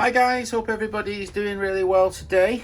Hi guys, hope everybody's doing really well today.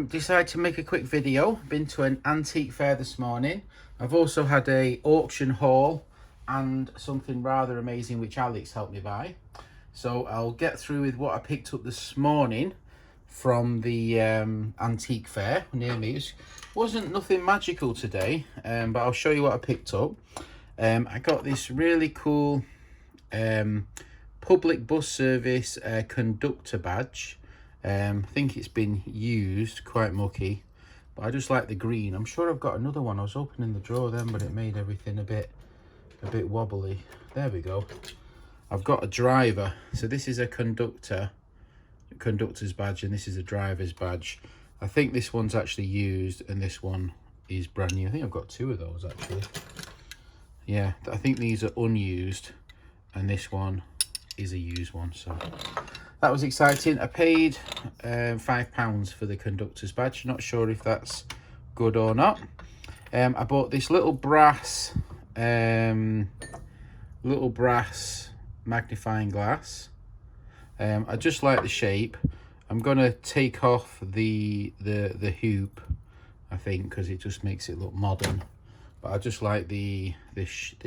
Decided to make a quick video. Been to an antique fair this morning. I've also had a auction haul and something rather amazing which Alex helped me buy. So I'll get through with what I picked up this morning from the antique fair near me. It wasn't nothing magical today, but I'll show you what I picked up. I got this really cool public bus service conductor badge. I think it's been used, quite mucky, but I just like the green. I'm sure I've got another one. I was opening the drawer then, but it made everything a bit wobbly. There we go. I've got a driver, so this is a conductor's badge, and this is a driver's badge. I think this one's actually used and this one is brand new. I think I've got two of those actually. Yeah, I think these are unused and this one is a used one, so that was exciting. I paid £5 for the conductor's badge. Not sure if that's good or not. I bought this little brass magnifying glass. I just like the shape. I'm gonna take off the hoop, I think, because it just makes it look modern, but I just like the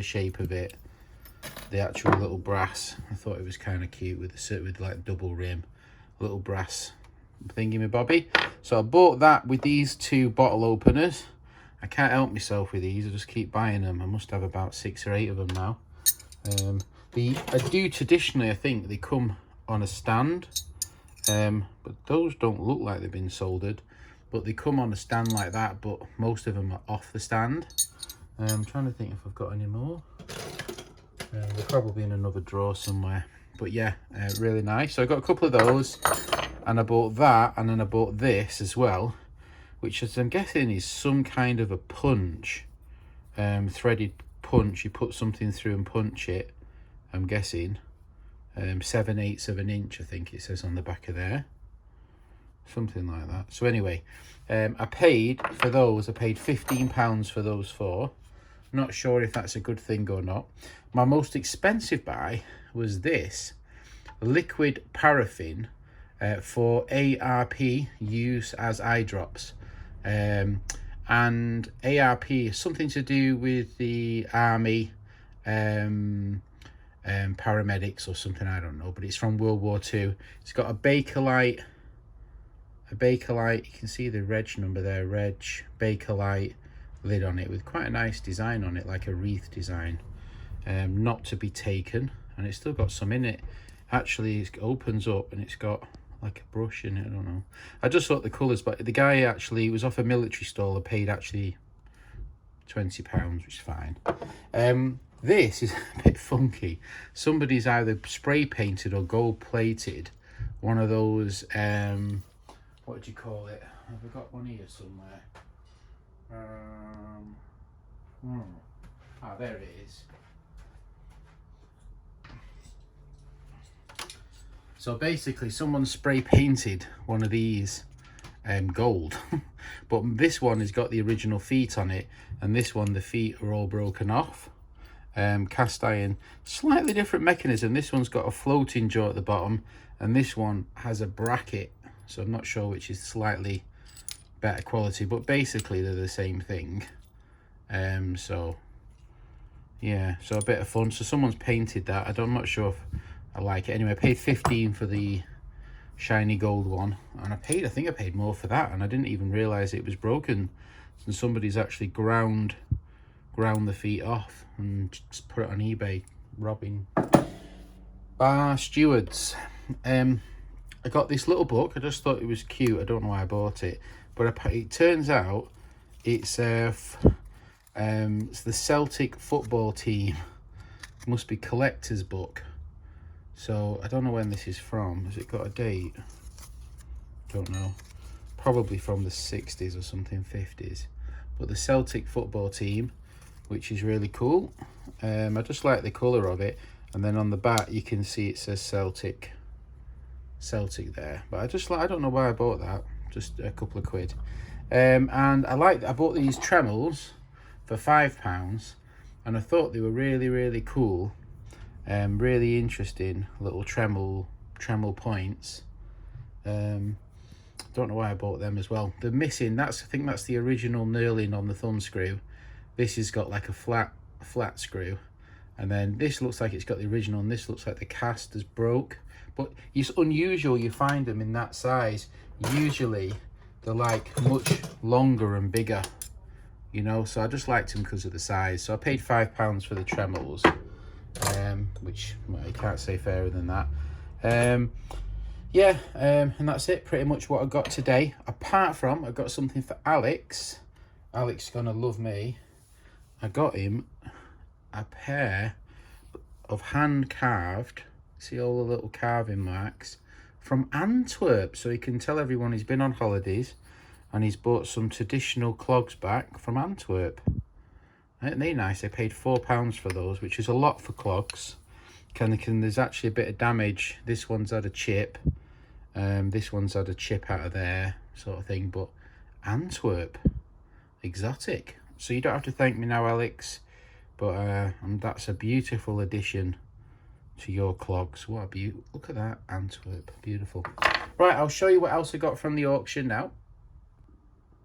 shape of it. The actual little brass, I thought it was kind of cute with like double rim, little brass thingy me bobby. So I bought that with these two bottle openers. I can't help myself with these, I just keep buying them. I must have about 6 or 8 of them now. I do traditionally, I think they come on a stand, but those don't look like they've been soldered, but they come on a stand like that, but most of them are off the stand. I'm trying to think if I've got any more. They're probably in another drawer somewhere, but yeah, really nice. So I got a couple of those, and I bought that, and then I bought this as well, which is, I'm guessing, is some kind of a punch, threaded punch. You put something through and punch it, I'm guessing. 7/8 of an inch, I think it says on the back of there, something like that. So anyway, I paid for those, I paid £15 for those four. Not sure if that's a good thing or not. My most expensive buy was this liquid paraffin for ARP use as eye drops. And ARP is something to do with the army, paramedics or something, I don't know, but it's from World War II. It's got a Bakelite, you can see the reg number there, Bakelite lid on it with quite a nice design on it, like a wreath design. Not to be taken, and it's still got some in it. Actually, it opens up and it's got like a brush in it. I don't know, I just thought the colours, but the guy actually was off a military stall. I paid actually £20, which is fine. This is a bit funky. Somebody's either spray painted or gold plated one of those, what do you call it? Have I got one here somewhere? There it is. So basically someone spray painted one of these gold, but this one has got the original feet on it, and this one, the feet are all broken off. Cast iron, slightly different mechanism. This one's got a floating jaw at the bottom, and this one has a bracket, so I'm not sure which is slightly better quality, but basically they're the same thing. So yeah, so a bit of fun. So someone's painted that. I'm not sure if I like it. Anyway, I paid 15 for the shiny gold one, and I think I paid more for that, and I didn't even realize it was broken. And somebody's actually ground the feet off and just put it on eBay. Robbing bar stewards. I got this little book. I just thought it was cute. I don't know why I bought it, but it turns out it's the Celtic football team. It must be collector's book. So I don't know when this is from. Has it got a date? Don't know. Probably from the 60s or something, 50s. But the Celtic football team, which is really cool. I just like the colour of it. And then on the back you can see it says Celtic there. But I don't know why I bought that. Just a couple of quid. And I bought these Tremels for £5, and I thought they were really cool. Really interesting little Tremel points. Don't know why I bought them as well. They're missing, I think that's the original knurling on the thumb screw. This has got like a flat screw, and then this looks like it's got the original, and this looks like the cast has broke. But it's unusual you find them in that size. Usually they're like much longer and bigger, you know, so I just liked them because of the size. So I paid £5 for the tremolos, which, well, you can't say fairer than that. Yeah, and that's it, pretty much what I got today. Apart from, I got something for Alex. Alex is gonna love me. I got him a pair of hand carved, see all the little carving marks, from Antwerp, so he can tell everyone he's been on holidays and he's bought some traditional clogs back from Antwerp. Aren't they nice? I paid £4 for those, which is a lot for clogs. There's actually a bit of damage. This one's had a chip. This one's had a chip out of there, sort of thing. But Antwerp, exotic. So you don't have to thank me now, Alex. But that's a beautiful addition to your clogs. What a beauty. Look at that, Antwerp. Beautiful. Right, I'll show you what else I got from the auction now.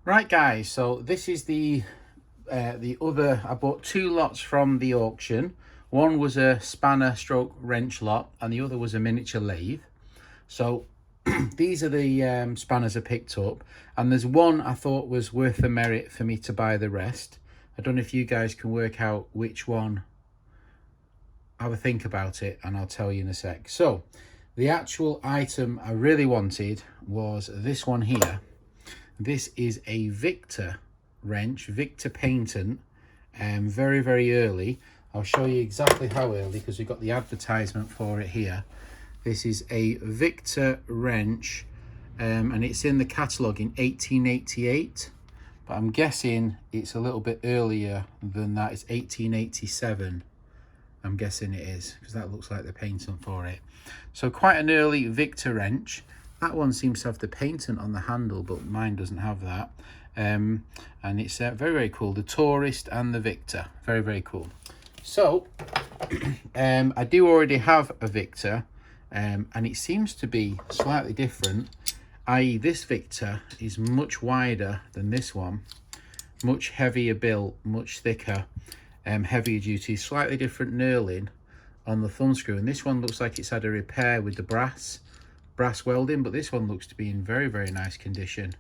Right, guys, so this is the other. I bought 2 lots from the auction. One was a spanner stroke wrench lot, and the other was a miniature lathe. So these are the spanners I picked up, and there's one I thought was worth the merit for me to buy the rest. I don't know if you guys can work out which one. Have a think about it and I'll tell you in a sec. So the actual item I really wanted was this one here. This is a Victor wrench, Victor patent, very, very early. I'll show you exactly how early because we've got the advertisement for it here. This is a Victor wrench, and it's in the catalogue in 1888, but I'm guessing it's a little bit earlier than that. It's 1887. I'm guessing it is, because that looks like the patent for it. So quite an early Victor wrench. That one seems to have the patent on the handle, but mine doesn't have that. And it's very, very cool. The Tourist and the Victor. Very, very cool. So, I do already have a Victor, and it seems to be slightly different. I.e. this Victor is much wider than this one. Much heavier built, much thicker. Heavier duty, slightly different knurling on the thumb screw, and this one looks like it's had a repair with the brass welding, but this one looks to be in very, very nice condition.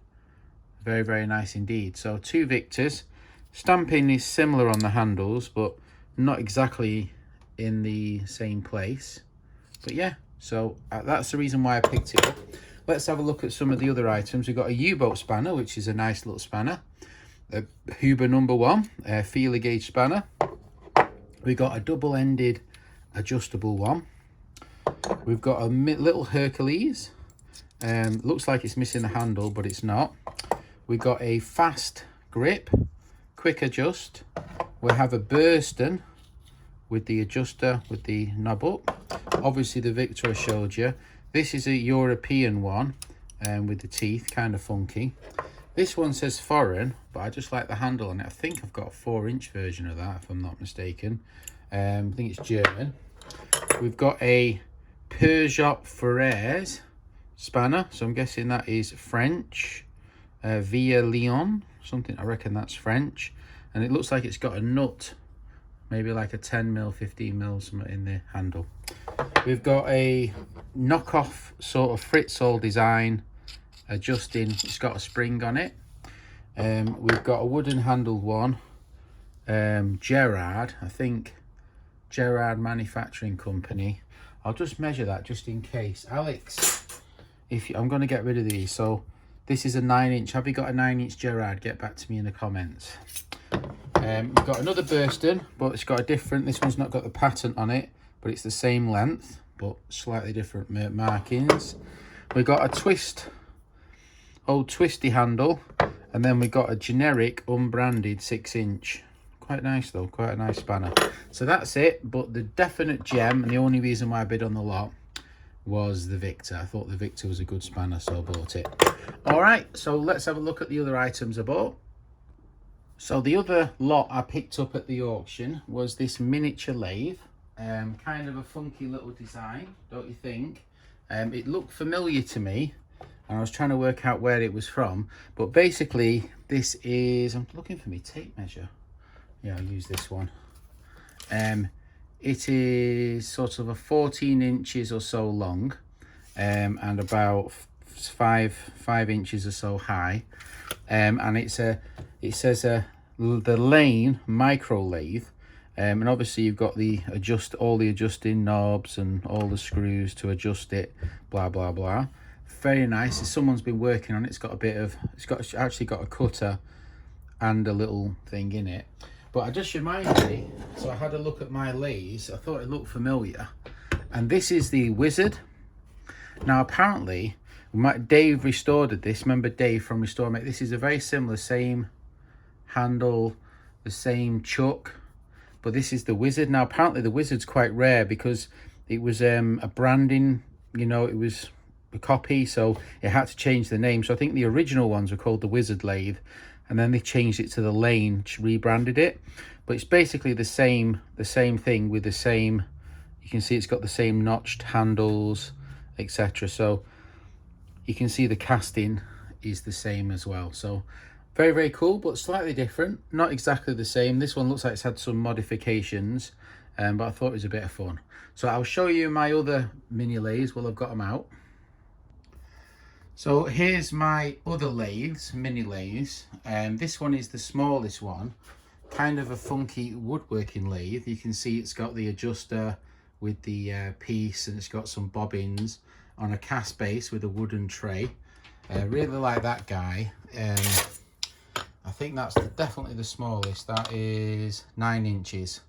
Very, very nice indeed. So 2 Victors. Stamping is similar on the handles, but not exactly in the same place. But yeah, so that's the reason why I picked it up. Let's have a look at some of the other items. We've got a U-boat spanner, which is a nice little spanner. A Huber #1 feeler gauge spanner. We got a double-ended adjustable one. We've got a little Hercules. Looks like it's missing the handle, but it's not. We've got a fast grip, quick adjust. We have a Burston with the adjuster with the knob up. Obviously the Victor I showed you. This is a European one with the teeth, kind of funky. This one says foreign, but I just like the handle on it. I think I've got a 4-inch version of that, if I'm not mistaken. I think it's German. We've got a Peugeot Ferrez spanner, so I'm guessing that is French. Via Lyon, something, I reckon that's French. And it looks like it's got a nut, maybe like a 10mm, 15mm, something in the handle. We've got a knockoff sort of Fritzl design adjusting, it's got a spring on it. We've got a wooden handled one, Gerard, I think Gerard Manufacturing Company. I'll just measure that just in case. Alex, I'm going to get rid of these. So this is a 9-inch. Have you got a 9-inch Gerard? Get back to me in the comments. We've got another Burston, but it's got a different, this one's not got the patent on it, but it's the same length, but slightly different markings. We've got a old twisty handle, and then we got a generic unbranded 6-inch. Quite nice though, quite a nice spanner. So that's it, but the definite gem, and the only reason why I bid on the lot, was the Victor. I thought the Victor was a good spanner, so I bought it. All right, so let's have a look at the other items I bought. So the other lot I picked up at the auction was this miniature lathe. Kind of a funky little design, don't you think? It looked familiar to me, and I was trying to work out where it was from. But basically this is, I'm looking for my tape measure. Yeah, I'll use this one. It is sort of a 14 inches or so long, and about five inches or so high, and it says the Lane micro lathe, and obviously you've got all the adjusting knobs and all the screws to adjust it, blah blah blah. Very nice. Someone's been working on it. It's actually got a cutter and a little thing in it. But I just reminded me, so I had a look at my lathes. I thought it looked familiar, and this is the Wizard. Now apparently Dave restored this. Remember Dave from Restore Mate? This is a very similar, same handle, the same chuck, but this is the Wizard. Now apparently the Wizard's quite rare because it was a branding, you know, it was a copy, so it had to change the name. So I think the original ones were called the Wizard lathe, and then they changed it to the Lane, rebranded it. But it's basically the same thing with the same, you can see it's got the same notched handles, etc. So you can see the casting is the same as well. So very, very cool, but slightly different. Not exactly the same. This one looks like it's had some modifications, but I thought it was a bit of fun. So I'll show you my other mini lathes while I've got them out. So here's my other lathes, mini lathes. This one is the smallest one, kind of a funky woodworking lathe. You can see it's got the adjuster with the piece, and it's got some bobbins on a cast base with a wooden tray. Really like that guy. I think that's definitely the smallest. That is 9 inches.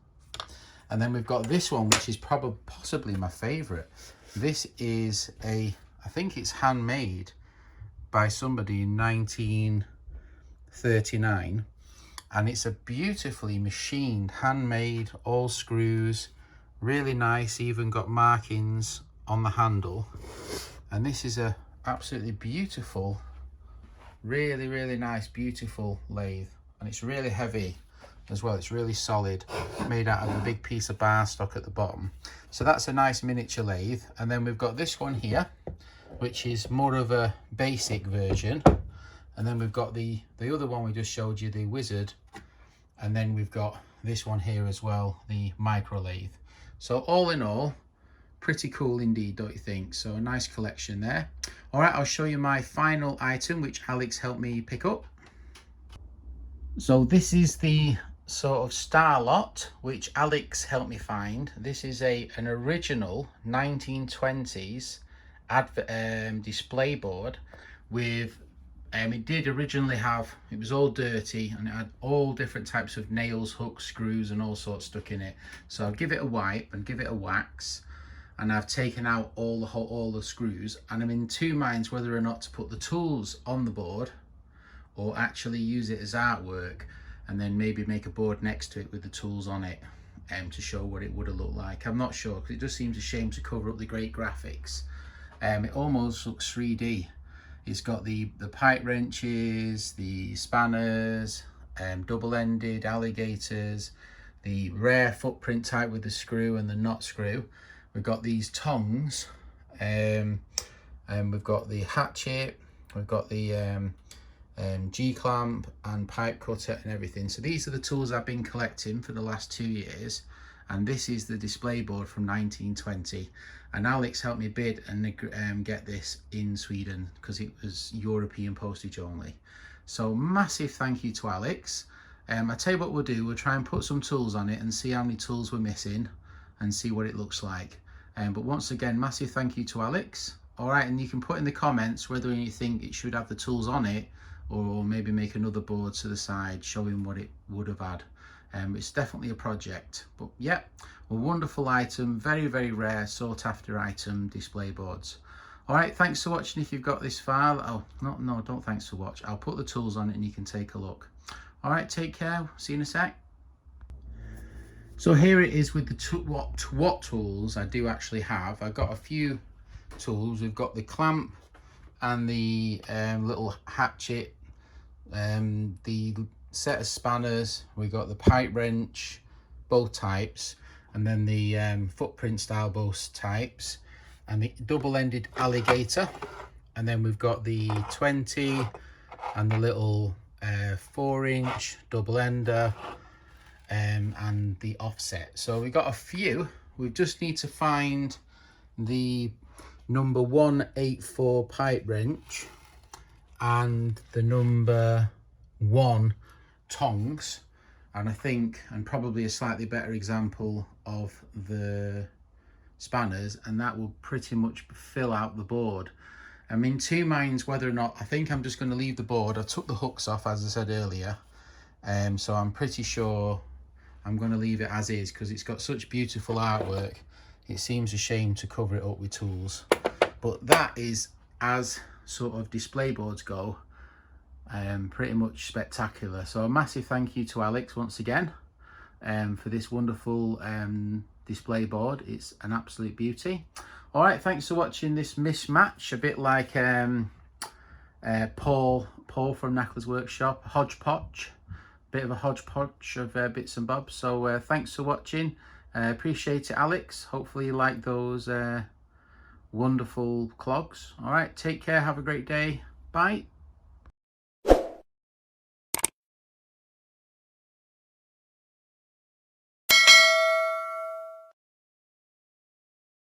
And then we've got this one, which is possibly my favorite. This is I think it's handmade by somebody in 1939, and it's a beautifully machined, handmade, all screws, really nice, even got markings on the handle. And this is a absolutely beautiful, really, really nice, beautiful lathe, and it's really heavy as well. It's really solid, made out of a big piece of bar stock at the bottom. So that's a nice miniature lathe. And then we've got this one here, which is more of a basic version. And then we've got the other one we just showed you, the Wizard. And then we've got this one here as well, the micro lathe. So all in all, pretty cool indeed, don't you think? So a nice collection there. All right, I'll show you my final item, which Alex helped me pick up. So this is the sort of star lot, which Alex helped me find. This is an original 1920s display board with, it did originally have, it was all dirty and it had all different types of nails, hooks, screws and all sorts stuck in it. So I'll give it a wipe and give it a wax, and I've taken out all the screws, and I'm in two minds whether or not to put the tools on the board or actually use it as artwork, and then maybe make a board next to it with the tools on it, to show what it would have looked like. I'm not sure, because it just seems a shame to cover up the great graphics. It almost looks 3D. It's got the pipe wrenches, the spanners, double-ended alligators, the rare footprint type with the screw and the not screw. We've got these tongs, and we've got the hatchet, we've got the G-clamp and pipe cutter and everything. So these are the tools I've been collecting for the last 2 years, and this is the display board from 1920. And Alex helped me bid and get this in Sweden because it was European postage only. So massive thank you to Alex. I tell you what we'll do, we'll try and put some tools on it and see how many tools we're missing and see what it looks like. But once again, massive thank you to Alex. All right, and you can put in the comments whether you think it should have the tools on it, or maybe make another board to the side showing what it would have had. It's definitely a project, but yeah, a wonderful item, very, very rare, sought after item, display boards. All right, thanks for watching if you've got this far. Oh, no, don't thanks for watch. I'll put the tools on it and you can take a look. All right, take care, see you in a sec. So here it is with the what tools I do actually have. I've got a few tools. We've got the clamp and the little hatchet, the set of spanners, we've got the pipe wrench, both types, and then the footprint style both types, and the double-ended alligator. And then we've got the 20 and the little 4-inch double ender and the offset. So we got a few. We just need to find the number 184 pipe wrench and the number 1 tongs, and I think, and probably a slightly better example of the spanners, and that will pretty much fill out the board. I'm in two minds whether or not, I think I'm just going to leave the board. I took the hooks off, as I said earlier, so I'm pretty sure I'm going to leave it as is, because it's got such beautiful artwork. It seems a shame to cover it up with tools. But that is, as sort of display boards go, pretty much spectacular. So a massive thank you to Alex once again for this wonderful display board. It's an absolute beauty. All right, thanks for watching this mismatch, a bit like Paul from Knackler's Workshop, hodgepodge, bit of a hodgepodge of bits and bobs. So thanks for watching. Appreciate it, Alex. Hopefully you like those wonderful clogs. All right, take care, have a great day, bye.